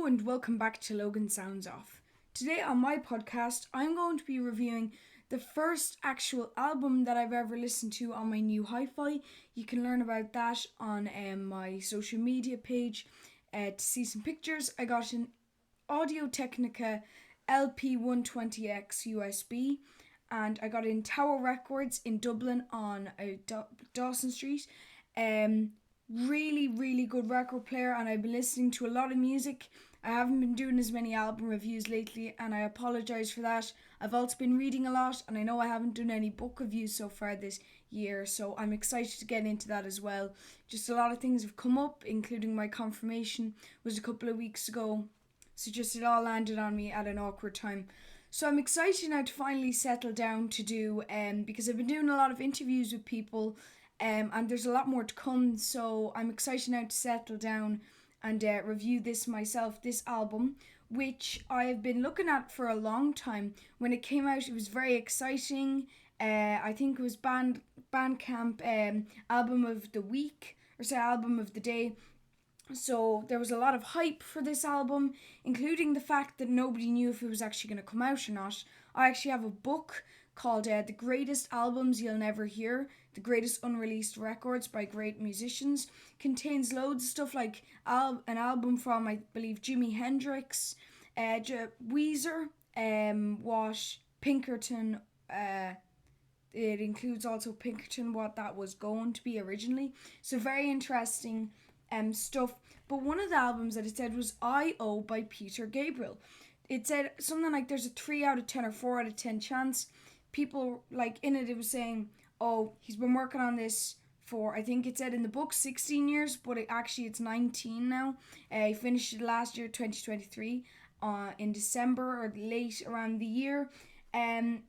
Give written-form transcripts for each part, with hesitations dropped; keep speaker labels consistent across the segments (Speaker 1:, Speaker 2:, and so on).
Speaker 1: and welcome back to Logan Sounds Off. Today on my podcast, I'm going to be reviewing the first actual album that I've ever listened to on my new hi-fi. You can learn about that on my social media page to see some pictures. I got an Audio-Technica LP120X USB and I got it in Tower Records in Dublin on Dawson Street. Really good record player, and I've been listening to a lot of music. I haven't been doing as many album reviews lately, and I apologise for that. I've also been reading a lot, and I know I haven't done any book reviews so far this year, so I'm excited to get into that as well. Just a lot of things have come up, including my confirmation was a couple of weeks ago, so just it all landed on me at an awkward time. So I'm excited now to finally settle down to do, because I've been doing a lot of interviews with people, and there's a lot more to come, so I'm excited now to settle down and review this myself, this album, which I've been looking at for a long time. When it came out, it was very exciting. I think it was Bandcamp album of the week, or say album of the day. So there was a lot of hype for this album, including the fact that nobody knew if it was actually going to come out or not. I actually have a book called The Greatest Albums You'll Never Hear, The Greatest Unreleased Records by Great Musicians. Contains loads of stuff like an album from, I believe, Jimi Hendrix, Weezer, what Pinkerton, it includes also Pinkerton, what that was going to be originally. So very interesting stuff. But one of the albums that it said was I.O. by Peter Gabriel. It said something like there's a 3 out of 10 or 4 out of 10 chance. People, like, in it was saying, oh, he's been working on this for, I think it said in the book 16 years, but it's 19 now. He finished it last year, 2023, in December or late around the year.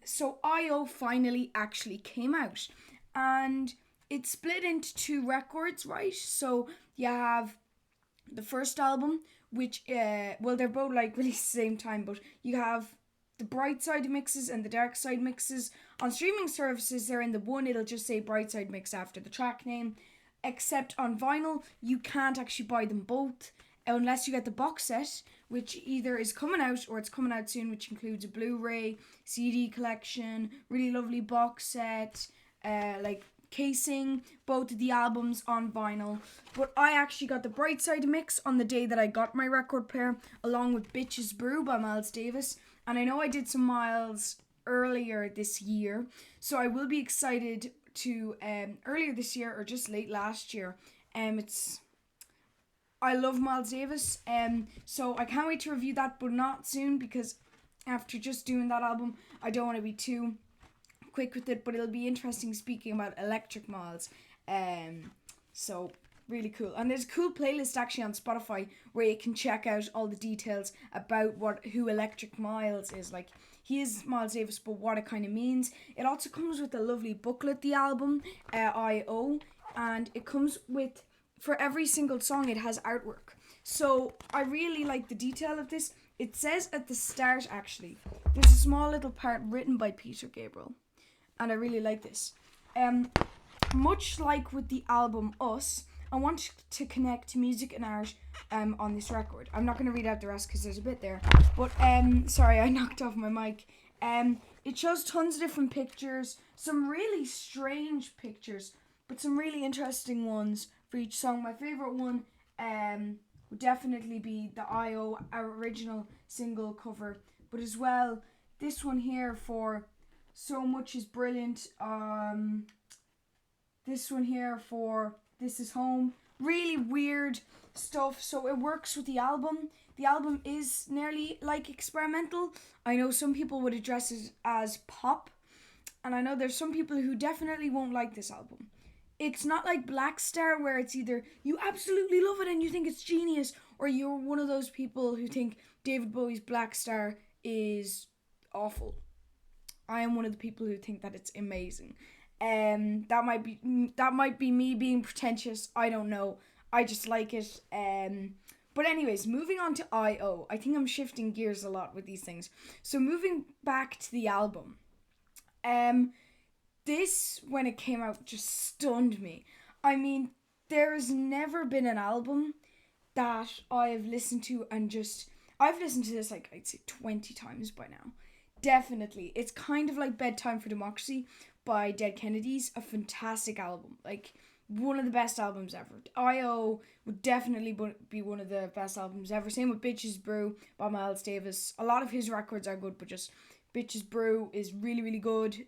Speaker 1: So I.O. finally actually came out, and it's split into 2 records, right? So you have the first album, which, they're both like released at the same time, but you have the bright side mixes and the dark side mixes. On streaming services, they're in the one, it'll just say bright side mix after the track name. Except on vinyl, you can't actually buy them both unless you get the box set, which either is coming out or it's coming out soon, which includes a Blu-ray, CD collection, really lovely box set, like casing, both of the albums on vinyl. But I actually got the bright side mix on the day that I got my record player, along with Bitches Brew by Miles Davis. And I know I did some Miles earlier this year, so I will be excited to earlier this year or just late last year. I love Miles Davis, so I can't wait to review that, but not soon, because after just doing that album, I don't want to be too quick with it. But it'll be interesting speaking about Electric Miles. So really cool. And there's a cool playlist actually on Spotify where you can check out all the details about who Electric Miles is. Like, he is Miles Davis, but what it kind of means. It also comes with a lovely booklet, the album, I.O., and it comes with, for every single song, it has artwork. So I really like the detail of this. It says at the start, actually, there's a small little part written by Peter Gabriel, and I really like this. Much like with the album Us, I want to connect music and art on this record. I'm not going to read out the rest because there's a bit there. But, sorry, I knocked off my mic. It shows tons of different pictures, some really strange pictures, but some really interesting ones for each song. My favourite one would definitely be the I.O. original single cover. But as well, this one here for So Much Is Brilliant. This one here for This Is Home. Really weird stuff. So it works with the album. The album is nearly like experimental. I know some people would address it as pop, and I know there's some people who definitely won't like this album. It's not like Black Star, where it's either you absolutely love it and you think it's genius, or you're one of those people who think David Bowie's Black Star is awful. I am one of the people who think that it's amazing. That might be me being pretentious. I don't know. I just like it. But anyways, moving on to I.O. I think I'm shifting gears a lot with these things. So moving back to the album. This, when it came out, just stunned me. I mean, there has never been an album that I have listened to, and just I've listened to this like I'd say 20 times by now. Definitely. It's kind of like Bedtime for Democracy by Dead Kennedys, a fantastic album. Like one of the best albums ever. I.O. would definitely be one of the best albums ever. Same with Bitches Brew by Miles Davis. A lot of his records are good, but just Bitches Brew is really, really good.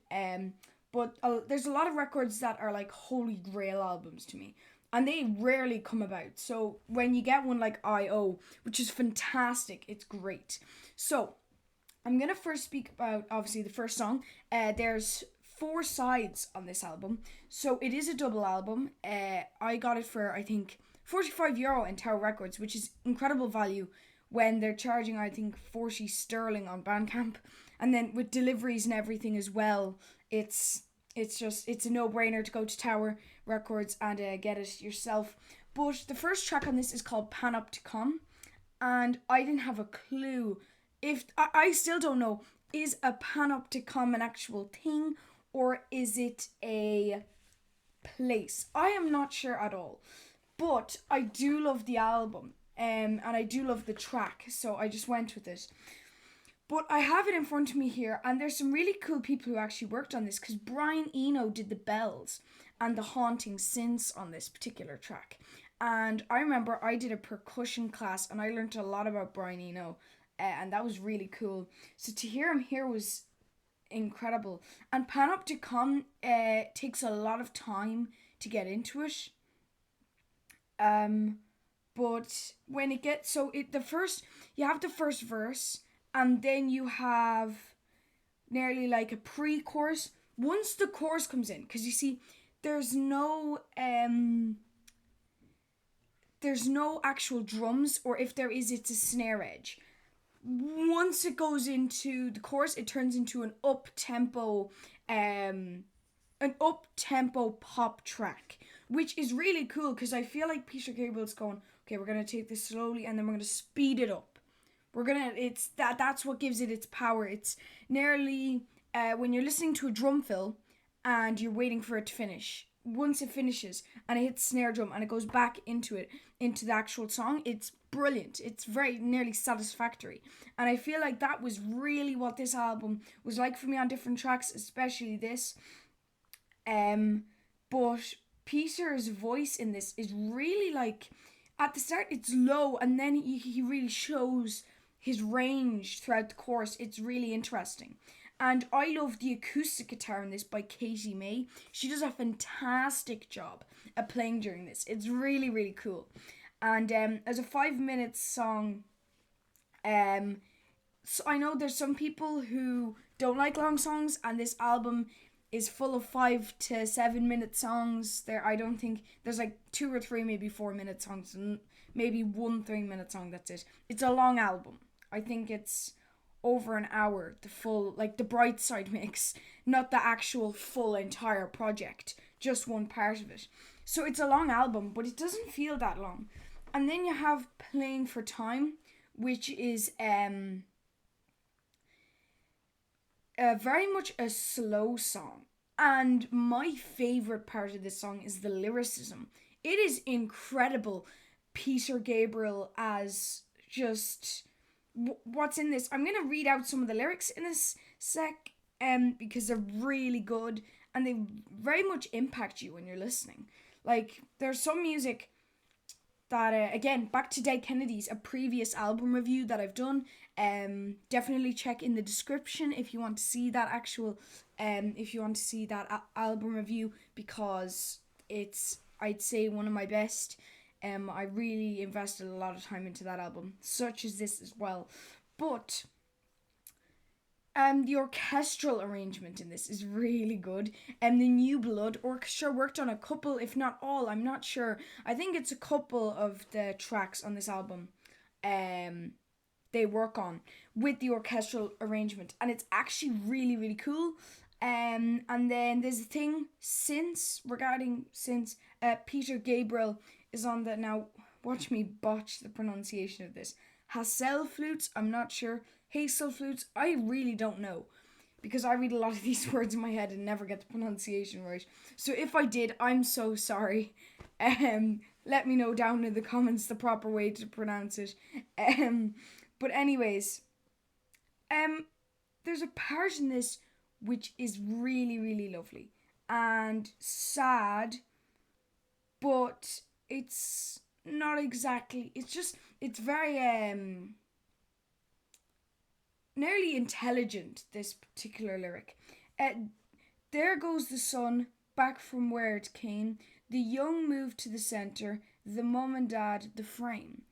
Speaker 1: But there's a lot of records that are like holy grail albums to me, and they rarely come about. So when you get one like I.O., which is fantastic, it's great. So I'm going to first speak about, obviously, the first song. There's 4 sides on this album. So it is a double album. I got it for, I think, €45 in Tower Records, which is incredible value when they're charging, I think, 40 sterling on Bandcamp. And then with deliveries and everything as well, it's a no-brainer to go to Tower Records and get it yourself. But the first track on this is called Panopticon, and I didn't have a clue if I still don't know, is a panopticon an actual thing or is it a place? I am not sure at all, but I do love the album, and I do love the track, so I just went with it. But I have it in front of me here, and there's some really cool people who actually worked on this, because Brian Eno did the bells and the haunting synths on this particular track. And I remember I did a percussion class and I learned a lot about Brian Eno, and that was really cool. So to hear him here was incredible. And Panopticon takes a lot of time to get into it. But when it gets you have the first verse, and then you have nearly like a pre-chorus. Once the chorus comes in, because you see, there's no actual drums, or if there is, it's a snare edge. Once it goes into the chorus, it turns into an up-tempo pop track, which is really cool, because I feel like Peter Gabriel's going, okay, we're gonna take this slowly and then we're gonna speed it up. That's what gives it its power. It's nearly when you're listening to a drum fill and you're waiting for it to finish. Once it finishes and it hits snare drum and it goes back into the actual song, it's brilliant. It's very nearly satisfactory. And I feel like that was really what this album was like for me on different tracks, especially this. But Peter's voice in this is really like, at the start it's low, and then he really shows his range throughout the chorus. It's really interesting. And I love the acoustic guitar in this by Katie May. She does a fantastic job at playing during this. It's really, really cool. And as a 5-minute song, so I know there's some people who don't like long songs, and this album is full of 5 to 7 minute songs. I don't think there's like 2 or 3, maybe 4-minute songs, and maybe 1 3-minute song. That's it. It's a long album. I think it's over an hour, the full, like the Bright Side mix, not the actual full entire project, just one part of it. So it's a long album, but it doesn't feel that long. And then you have Playing for Time, which is very much a slow song. And my favourite part of this song is the lyricism. It is incredible. Peter Gabriel as just what's in this. I'm going to read out some of the lyrics in this sec, because they're really good and they very much impact you when you're listening. Like, there's some music that, again, back to Dead Kennedys, a previous album review that I've done. Definitely check in the description if you want to see that album review, because it's, I'd say, one of my best. I really invested a lot of time into that album, such as this as well. But the orchestral arrangement in this is really good. The New Blood Orchestra worked on a couple, if not all, I'm not sure. I think it's a couple of the tracks on this album they work on with the orchestral arrangement, and it's actually really, really cool. And then there's a thing regarding Peter Gabriel is on that. Now watch me botch the pronunciation of this. Hassel flutes, I'm not sure. Hazel flutes, I really don't know, because I read a lot of these words in my head and never get the pronunciation right. So if I did, I'm so sorry. let me know down in the comments the proper way to pronounce it. But anyways, there's a part in this which is really, really lovely and sad, but it's not exactly. It's very nearly intelligent. This particular lyric. Uh, there goes the sun back from where it came. The young move to the center. The mom and dad the frame.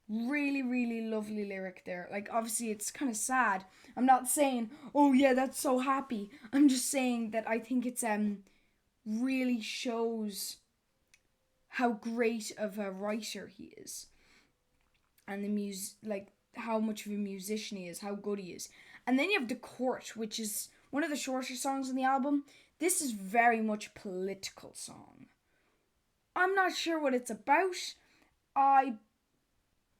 Speaker 1: Really, really lovely lyric there. Like, obviously it's kind of sad. I'm not saying, oh yeah, that's so happy. I'm just saying that I think it's really shows how great of a writer he is, and like how much of a musician he is, how good he is. And then you have The Court, which is one of the shorter songs on the album. This is very much a political song. I'm not sure what it's about.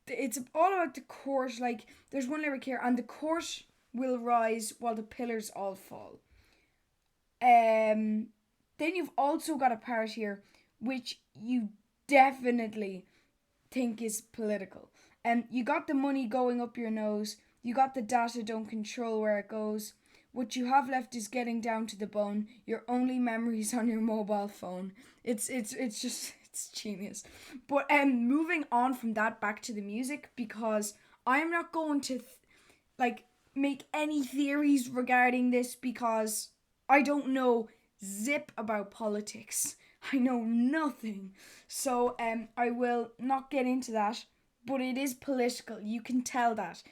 Speaker 1: It's all about the court. Like, there's one lyric here, and the court will rise while the pillars all fall. Then you've also got a part here which you definitely think is political. You got the money going up your nose. You got the data, don't control where it goes. What you have left is getting down to the bone. Your only memories on your mobile phone. It's just it's genius. But moving on from that back to the music, because I'm not going to make any theories regarding this, because I don't know zip about politics. I know nothing. So I will not get into that, but it is political. You can tell that.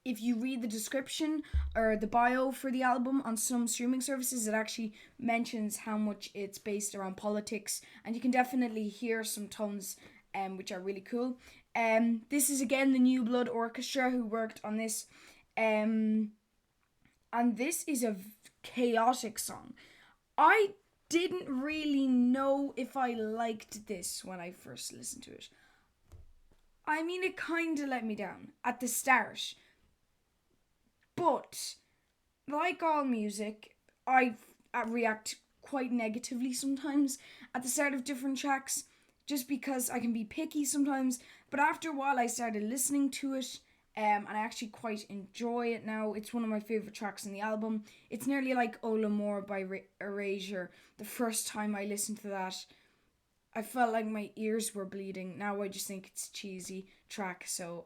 Speaker 1: If you read the description or the bio for the album on some streaming services, it actually mentions how much it's based around politics, and you can definitely hear some tones which are really cool. This is again the New Blood Orchestra who worked on this, and this is a chaotic song. I didn't really know if I liked this when I first listened to it. I mean, it kind of let me down at the start. But, like all music, I react quite negatively sometimes at the start of different tracks, just because I can be picky sometimes. But after a while, I started listening to it, and I actually quite enjoy it now. It's one of my favourite tracks in the album. It's nearly like Ola More by Erasure. The first time I listened to that, I felt like my ears were bleeding. Now I just think it's a cheesy track, so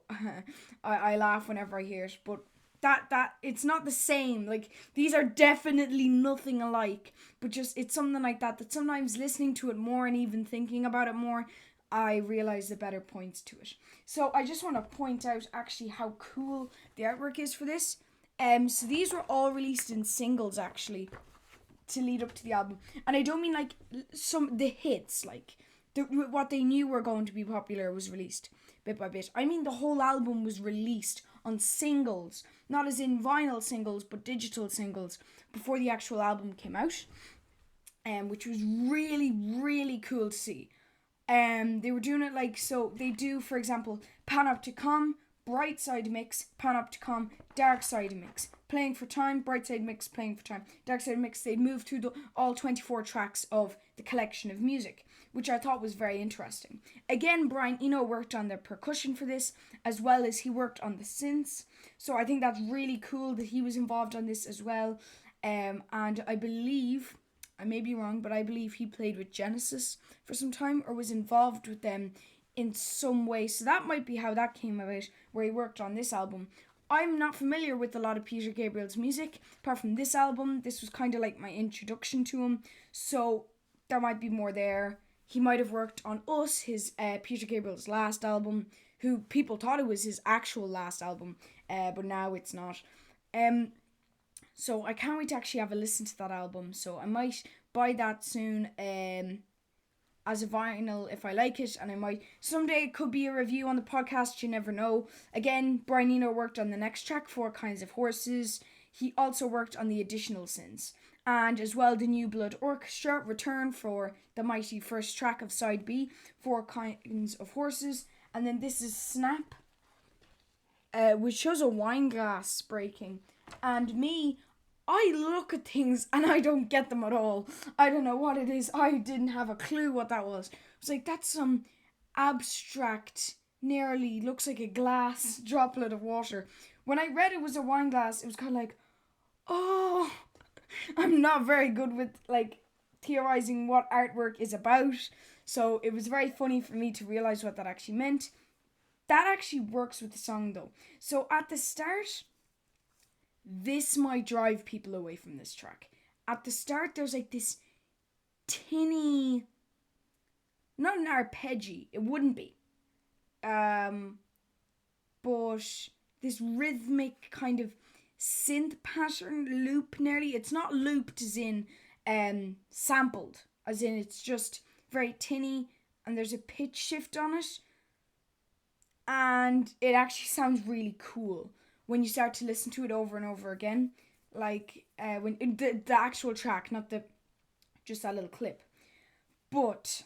Speaker 1: I laugh whenever I hear it. But that it's not the same. Like, these are definitely nothing alike, but just it's something like that sometimes listening to it more and even thinking about it more, I realize the better points to it. So I just want to point out actually how cool the artwork is for this. So these were all released in singles actually to lead up to the album, and I don't mean like some the hits, like what they knew were going to be popular was released bit by bit. I mean the whole album was released on singles, not as in vinyl singles, but digital singles before the actual album came out, which was really, really cool to see. They were doing it like, so they do, for example, Panopticon, Bright Side Mix, Panopticon, Dark Side Mix, Playing for Time, Bright Side Mix, Playing for Time, Dark Side Mix. They'd move through all 24 tracks of the collection of music, which I thought was very interesting. Again, Brian Eno worked on the percussion for this, as well as he worked on the synths. So I think that's really cool that he was involved on this as well. And I believe, I may be wrong, but I believe he played with Genesis for some time, or was involved with them in some way. So that might be how that came about, where he worked on this album. I'm not familiar with a lot of Peter Gabriel's music, apart from this album. This was kind of like my introduction to him, so there might be more there. He might have worked on Us, his Peter Gabriel's last album, who people thought it was his actual last album, but now it's not. So I can't wait to actually have a listen to that album, so I might buy that soon as a vinyl if I like it, and I might someday, it could be a review on the podcast, you never know. Again, Brian Eno worked on the next track, Four Kinds of Horses. He also worked on the additional synths, and as well the New Blood Orchestra return for the mighty first track of side B, Four Kinds of Horses. And then this is Snap, which shows a wine glass breaking, and me, I look at things and I don't get them at all. I don't know what it is. I didn't have a clue what that was. was like, that's some abstract, nearly looks like a glass droplet of water. When I read it was a wine glass, it was kind of like, oh, I'm not very good with like theorizing what artwork is about. So it was very funny for me to realize what that actually meant. That actually works with the song though. So at the start, this might drive people away from this track. At the start, there's like this tinny, not an arpeggi, it wouldn't be. But this rhythmic kind of synth pattern loop nearly. It's not looped as in sampled, as in it's just very tinny and there's a pitch shift on it. And it actually sounds really cool when you start to listen to it over and over again. Like when the actual track, not the just that little clip. But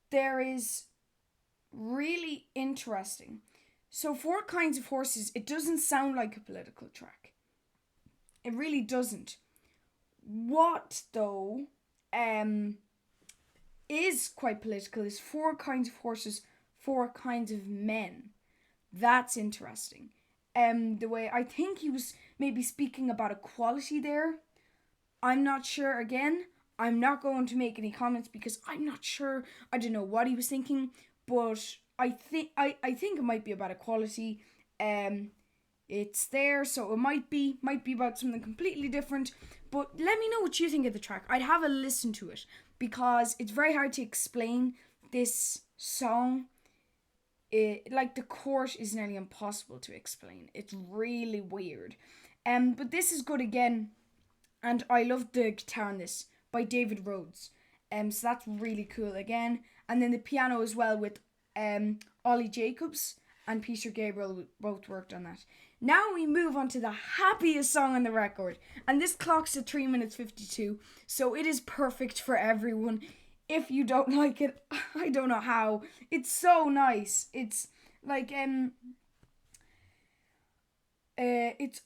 Speaker 1: there is really interesting. So Four Kinds of Horses, it doesn't sound like a political track. It really doesn't. What though is quite political is Four Kinds of Horses, Four Kinds of Men. That's interesting. The way I think he was maybe speaking about equality there. I'm not sure again. I'm not going to make any comments because I'm not sure. I don't know what he was thinking, but I think it might be about equality. It's there, so it might be about something completely different. But let me know what you think of the track. I'd have a listen to it because it's very hard to explain this song. Like the chorus is nearly impossible to explain. It's really weird. But this is good again, and I love the guitar on this by David Rhodes. So that's really cool again. And then the piano as well with Ollie Jacobs and Peter Gabriel both worked on that. Now we move on to the happiest song on the record, and this clocks at 3 minutes 52, so it is perfect for everyone. If you don't like it, I don't know how. It's so nice. It's like it's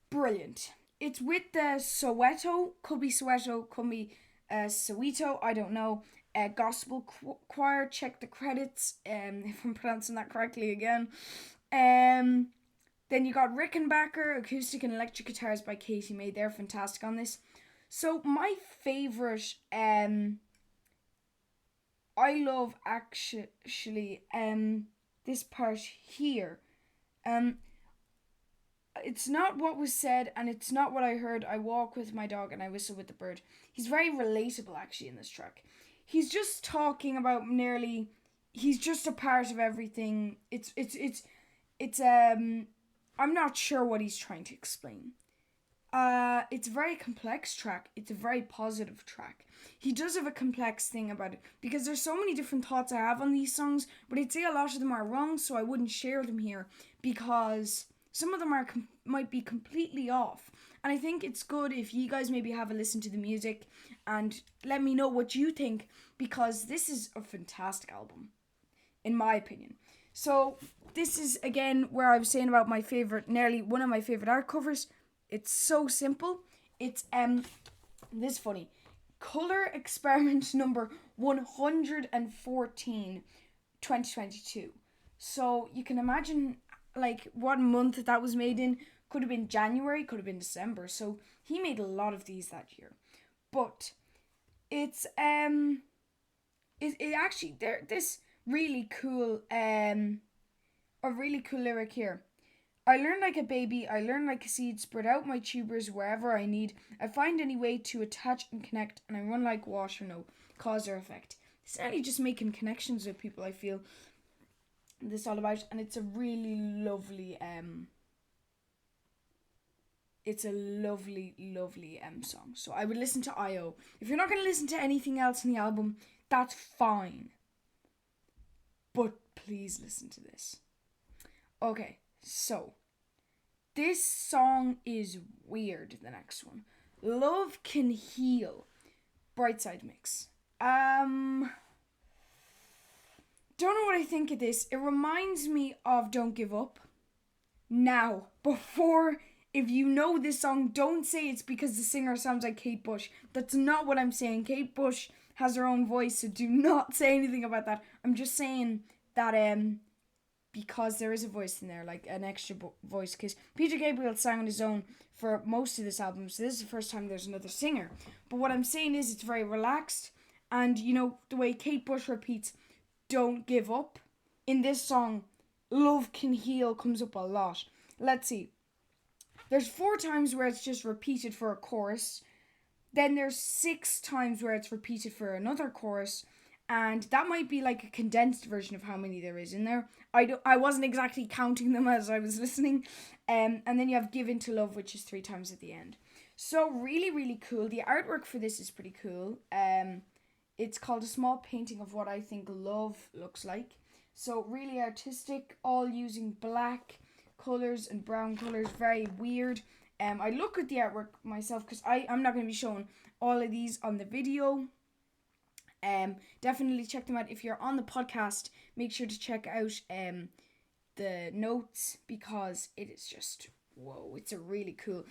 Speaker 1: brilliant. It's with the Soweto, could be Soweto, I don't know. Gospel choir. Check the credits. If I'm pronouncing that correctly again. Then you got Rickenbacker, acoustic and electric guitars by Katie May. They're fantastic on this. So my favorite, I love actually this part here. It's not what was said and it's not what I heard. I walk with my dog and I whistle with the bird. He's very relatable actually in this track. He's just talking about he's just a part of everything. It's I'm not sure what he's trying to explain. It's a very complex track. It's a very positive track. He does have a complex thing about it because there's so many different thoughts I have on these songs, but I'd say a lot of them are wrong, so I wouldn't share them here because some of them might be completely off. And I think it's good if you guys maybe have a listen to the music and let me know what you think because this is a fantastic album, in my opinion. So this is again where I was saying about my favorite, nearly one of my favorite art covers. It's so simple. It's this is funny. Color experiment number 114, 2022. So you can imagine like what month that was made in. Could have been January, could have been December. So he made a lot of these that year. But it's it actually there this really cool a really cool lyric here. I learn like a baby, I learn like a seed, spread out my tubers wherever I need. I find any way to attach and connect, and I run like water, no cause or effect. It's only just making connections with people, I feel this all about, and it's a really lovely song. So I would listen to I.O. If you're not going to listen to anything else in the album, that's fine. But please listen to this. Okay, so this song is weird, the next one. Love Can Heal. Brightside mix. Don't know what I think of this. It reminds me of Don't Give Up. Now, before if you know this song, don't say it's because the singer sounds like Kate Bush. That's not what I'm saying. Kate Bush has her own voice, so do not say anything about that. I'm just saying that because there is a voice in there, like an extra voice, because Peter Gabriel sang on his own for most of this album, so this is the first time there's another singer. But what I'm saying is it's very relaxed, and you know, the way Kate Bush repeats, "Don't give up," in this song, "Love Can Heal" comes up a lot. Let's see. There's 4 times where it's just repeated for a chorus. Then there's 6 times where it's repeated for another chorus. And that might be like a condensed version of how many there is in there. I wasn't exactly counting them as I was listening. And then you have "Give Into Love," which is 3 times at the end. So really, really cool. The artwork for this is pretty cool. It's called "A Small Painting of What I Think Love Looks Like." So really artistic, all using black colours and brown colours. Very weird. I look at the artwork myself because I'm not going to be showing all of these on the video. Definitely check them out. If you're on the podcast, make sure to check out the notes, because it is just, whoa, it's a really cool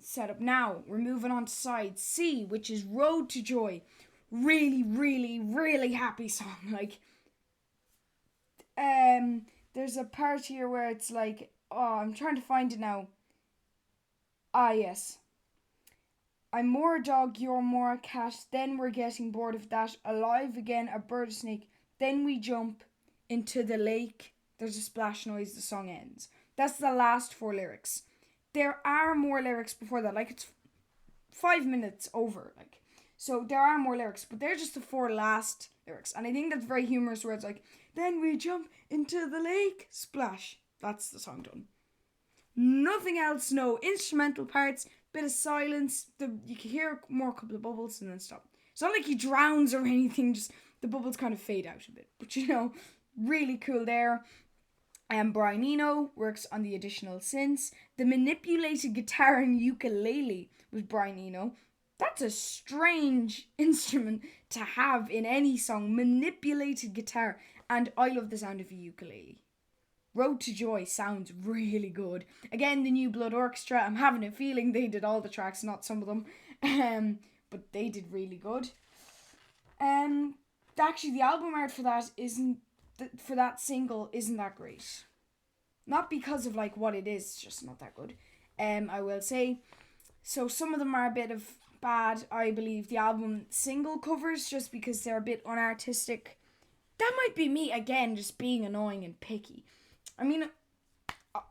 Speaker 1: setup. Now we're moving on to side C, which is "Road to Joy." Really, really, really happy song. Like, there's a part here where it's like, oh, I'm trying to find it now. Ah, yes. "I'm more a dog, you're more a cat. Then we're getting bored of that. Alive again, a bird, a snake. Then we jump into the lake. There's a splash noise, the song ends." That's the last 4 lyrics. There are more lyrics before that. Like, it's 5 minutes over. Like, so there are more lyrics, but they're just the 4 last lyrics. And I think that's very humorous, where it's like, "Then we jump into the lake, splash." That's the song done. Nothing else, no instrumental parts, bit of silence. You can hear more, a couple of bubbles, and then stop. It's not like he drowns or anything, just the bubbles kind of fade out a bit. But you know, really cool there. Brian Eno works on the additional synths. The manipulated guitar and ukulele was Brian Eno. That's a strange instrument to have in any song, manipulated guitar. And I love the sound of a ukulele. "Road to Joy" sounds really good. Again, the New Blood Orchestra, I'm having a feeling they did all the tracks, not some of them. But they did really good. Actually, the album art for that single isn't that great. Not because of like what it is, it's just not that good. I will say. So some of them are a bit of bad, I believe. The album single covers, just because they're a bit unartistic. That might be me again, just being annoying and picky. I mean,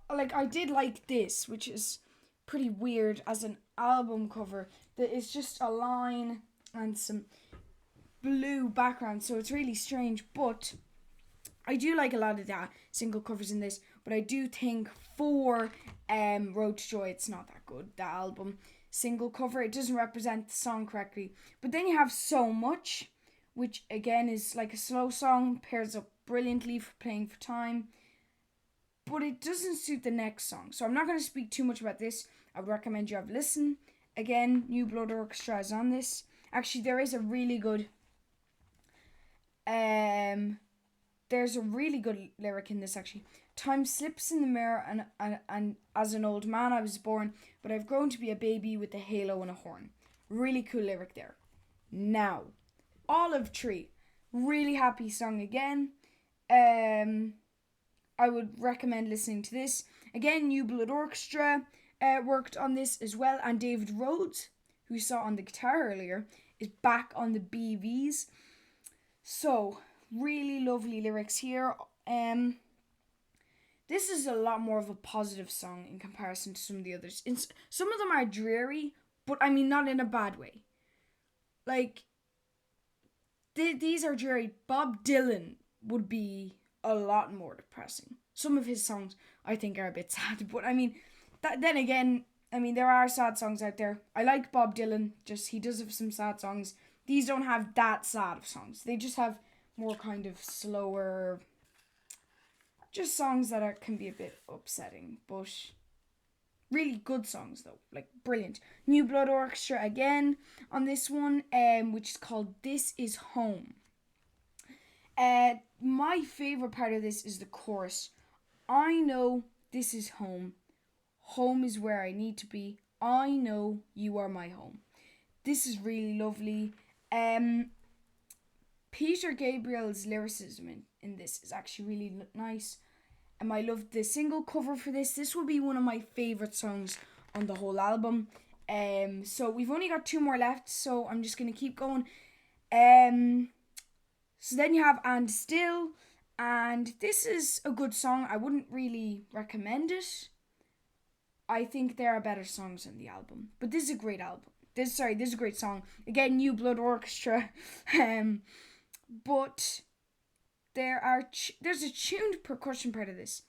Speaker 1: like, I did like this, which is pretty weird as an album cover. That is just a line and some blue background, so it's really strange. But I do like a lot of the single covers in this. But I do think for "Road to Joy," it's not that good. The album single cover, it doesn't represent the song correctly. But then you have "So Much," which again is like a slow song, pairs up brilliantly for playing for time. But it doesn't suit the next song. So I'm not going to speak too much about this. I would recommend you have a listen. Again, New Blood Orchestra is on this. Actually, there is a really good there's a really good lyric in this, actually. "Time slips in the mirror, and as an old man I was born, but I've grown to be a baby with a halo and a horn." Really cool lyric there. Now, "Olive Tree." Really happy song again. I would recommend listening to this. Again, New Blood Orchestra worked on this as well, and David Rhodes, who we saw on the guitar earlier, is back on the BVs. So, really lovely lyrics here. This is a lot more of a positive song in comparison to some of the others. Some of them are dreary, but I mean not in a bad way. Like, these are dreary. Bob Dylan would be a lot more depressing. Some of his songs I think are a bit sad, but I mean, then again, I mean, there are sad songs out there. I like Bob Dylan, just he does have some sad songs. These don't have that sad of songs. They just have more kind of slower, just songs that can be a bit upsetting, but really good songs though, like brilliant. New Blood Orchestra again on this one, which is called "This Is Home." My favourite part of this is the chorus. "I know this is home. Home is where I need to be. I know you are my home. This is really lovely. Peter Gabriel's lyricism in this is actually really nice. I love the single cover for this. This will be one of my favourite songs on the whole album. So we've only got 2 more left, so I'm just going to keep going. So then you have And Still, and this is a good song. I wouldn't really recommend it. I think there are better songs on the album, but this is a great album. This is a great song. Again, New Blood Orchestra. But there's a tuned percussion part of this.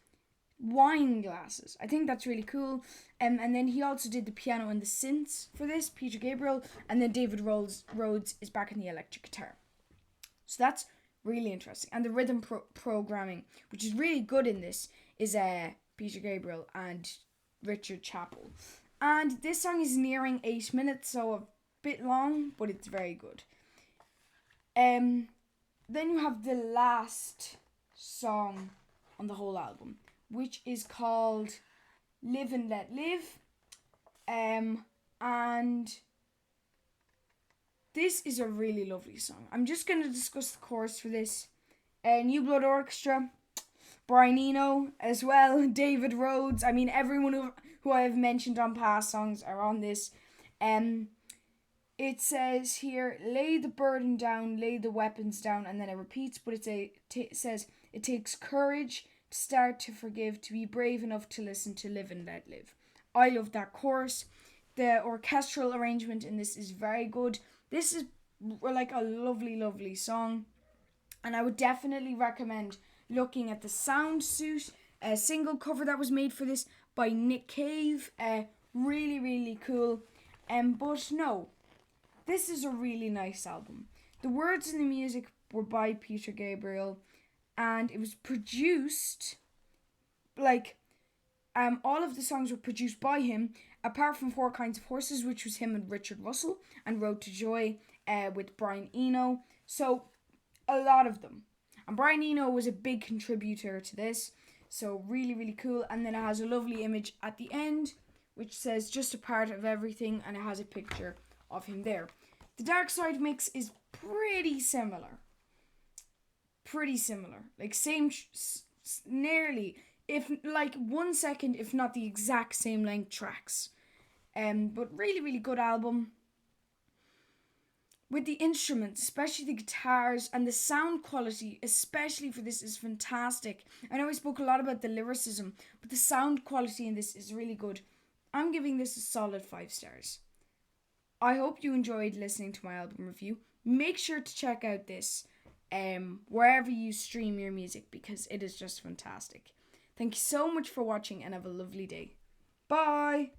Speaker 1: Wine glasses. I think that's really cool. And then he also did the piano and the synths for this, Peter Gabriel, and then David Rhodes is back in the electric guitar. So that's really interesting. And the rhythm programming, which is really good in this, is Peter Gabriel and Richard Chappell. And this song is nearing 8 minutes, so a bit long, but it's very good. Then you have the last song on the whole album, which is called Live and Let Live. And this is a really lovely song. I'm just going to discuss the chorus for this. New Blood Orchestra, Brian Eno as well, David Rhodes. I mean, everyone who I have mentioned on past songs are on this. It says here, lay the burden down, lay the weapons down, and then it repeats, but it says, it takes courage to start to forgive, to be brave enough to listen, to live and let live. I love that chorus. The orchestral arrangement in this is very good. This is like a lovely, lovely song, and I would definitely recommend looking at the Sound Suit single cover that was made for this by Nick Cave. Really, really cool. But no, this is a really nice album. The words and the music were by Peter Gabriel, and it was produced, all of the songs were produced by him, apart from 4 Kinds of Horses, which was him and Richard Russell, and Road to Joy with Brian Eno. So, a lot of them. And Brian Eno was a big contributor to this, so really, really cool. And then it has a lovely image at the end, which says just a part of everything, and it has a picture of him there. The Dark Side mix is pretty similar. Like same, nearly, if like 1 second, if not the exact same length tracks. But really, really good album. With the instruments, especially the guitars, and the sound quality, especially for this, is fantastic. I know I spoke a lot about the lyricism, but the sound quality in this is really good. I'm giving this a solid 5 stars. I hope you enjoyed listening to my album review. Make sure to check out this wherever you stream your music, because it is just fantastic. Thank you so much for watching, and have a lovely day. Bye!